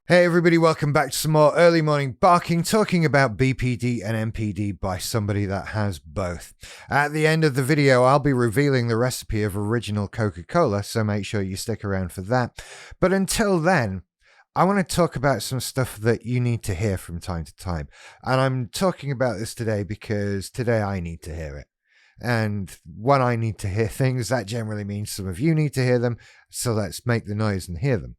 Hey everybody, welcome back to some more early morning barking, talking about BPD and MPD by somebody that has both. At the end of the video, I'll be revealing the recipe of original Coca-Cola, so make sure you stick around for that. But until then, I want to talk about some stuff that you need to hear from time to time. And I'm talking about this today because today I need to hear it. And when I need to hear things, that generally means some of you need to hear them, so let's make the noise and hear them.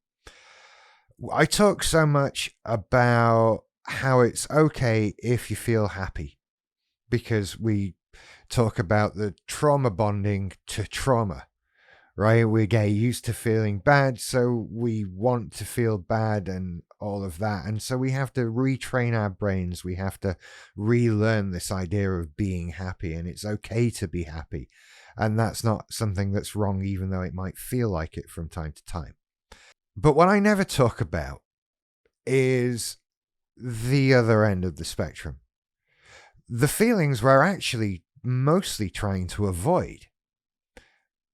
I talk so much about how it's okay if you feel happy, because we talk about the trauma bonding to trauma, right? We get used to feeling bad, so we want to feel bad and all of that. And so we have to retrain our brains. We have to relearn this idea of being happy, and it's okay to be happy. And that's not something that's wrong, even though it might feel like it from time to time. But what I never talk about is the other end of the spectrum. The feelings we're actually mostly trying to avoid.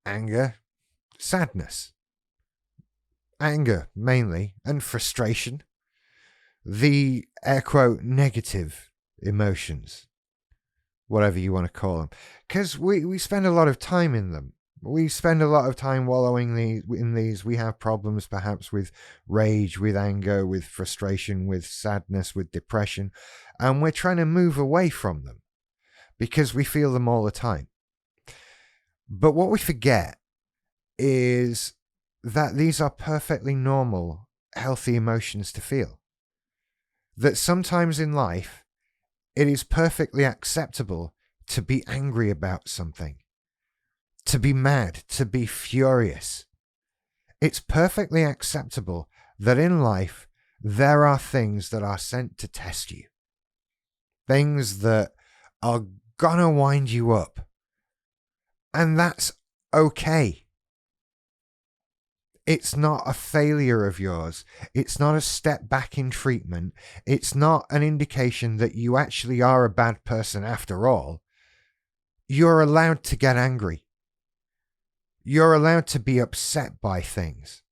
Anger, sadness. Anger, mainly, and frustration. The, air quote, negative emotions. Whatever you want to call them. Because we spend a lot of time in them. We spend a lot of time wallowing in these. We have problems perhaps with rage, with anger, with frustration, with sadness, with depression. And we're trying to move away from them because we feel them all the time. But what we forget is that these are perfectly normal, healthy emotions to feel. That sometimes in life, it is perfectly acceptable to be angry about something. To be mad, to be furious. It's perfectly acceptable that in life there are things that are sent to test you. Things that are gonna wind you up. And that's okay. It's not a failure of yours. It's not a step back in treatment. It's not an indication that you actually are a bad person after all. You're allowed to get angry. You're allowed to be upset by things.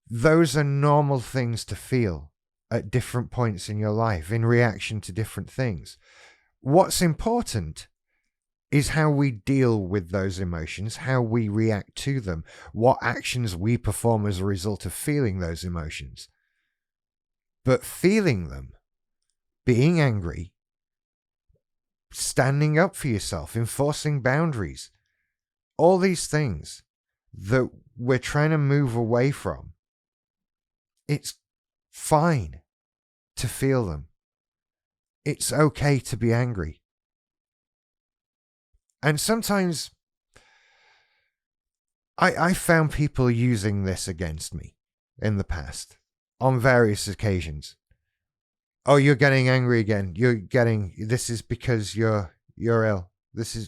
Those are normal things to feel at different points in your life in reaction to different things. What's important is how we deal with those emotions, how we react to them, what actions we perform as a result of feeling those emotions. But feeling them, being angry, standing up for yourself, enforcing boundaries, all these things that we're trying to move away from, it's fine to feel them. It's okay to be angry. And sometimes I found people using this against me in the past on various occasions. Oh, you're getting angry again. This is because you're ill.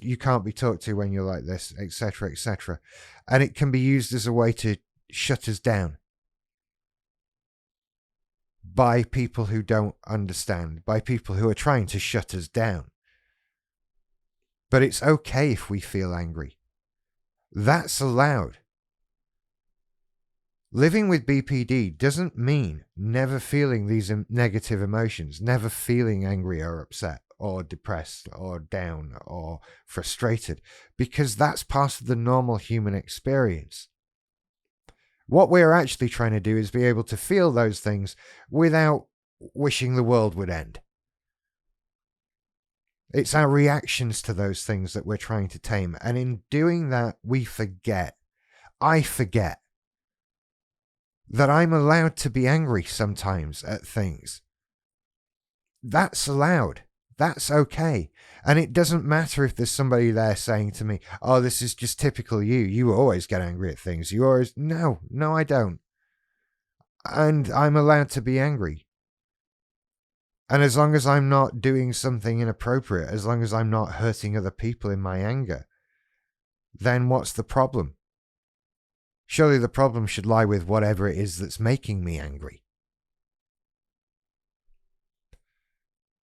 You can't be talked to when you're like this, etc., etc. And it can be used as a way to shut us down by people who don't understand, by people who are trying to shut us down. But it's okay if we feel angry. That's allowed. Living with BPD doesn't mean never feeling these negative emotions, never feeling angry or upset, or depressed, or down, or frustrated, because that's part of the normal human experience. What we're actually trying to do is be able to feel those things without wishing the world would end. It's our reactions to those things that we're trying to tame, and in doing that, I forget, that I'm allowed to be angry sometimes at things. That's allowed. That's okay. And it doesn't matter if there's somebody there saying to me, oh, this is just typical you. You always get angry at things. No, I don't. And I'm allowed to be angry. And as long as I'm not doing something inappropriate, as long as I'm not hurting other people in my anger, then what's the problem? Surely the problem should lie with whatever it is that's making me angry.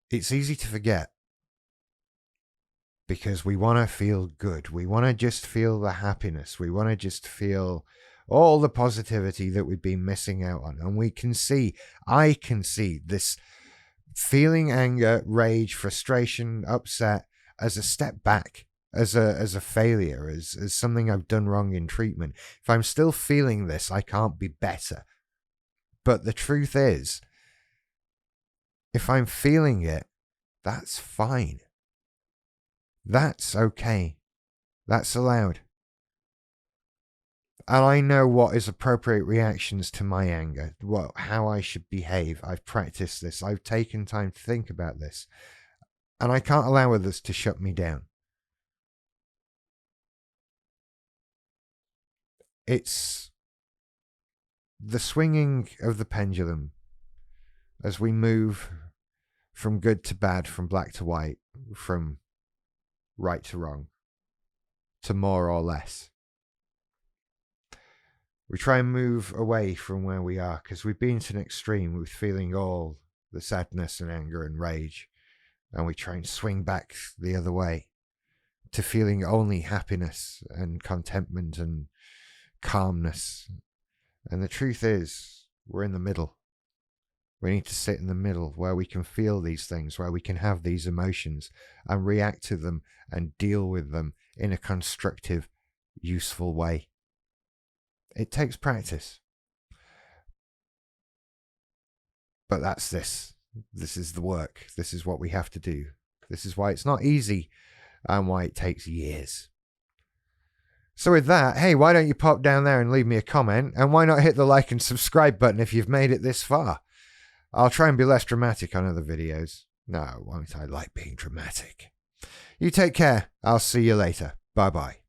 It's easy to forget because we want to feel good. We want to just feel the happiness. We want to just feel all the positivity that we've been missing out on. And I can see this feeling anger, rage, frustration, upset as a step back, as a failure, as something I've done wrong in treatment. If I'm still feeling this, I can't be better. But the truth is, if I'm feeling it, that's fine. That's okay. That's allowed. And I know what is appropriate reactions to my anger, how I should behave. I've practiced this. I've taken time to think about this. And I can't allow others to shut me down. It's the swinging of the pendulum as we move from good to bad, from black to white, from right to wrong, to more or less. We try and move away from where we are because we've been to an extreme with feeling all the sadness and anger and rage, and we try and swing back the other way to feeling only happiness and contentment and calmness. And the truth is, we're in the middle. We need to sit in the middle where we can feel these things, where we can have these emotions and react to them and deal with them in a constructive, useful way. It takes practice. But that's this. This is the work. This is what we have to do. This is why it's not easy and why it takes years. So with that, hey, why don't you pop down there and leave me a comment? And why not hit the like and subscribe button if you've made it this far? I'll try and be less dramatic on other videos. No, won't I like being dramatic? You take care. I'll see you later. Bye-bye.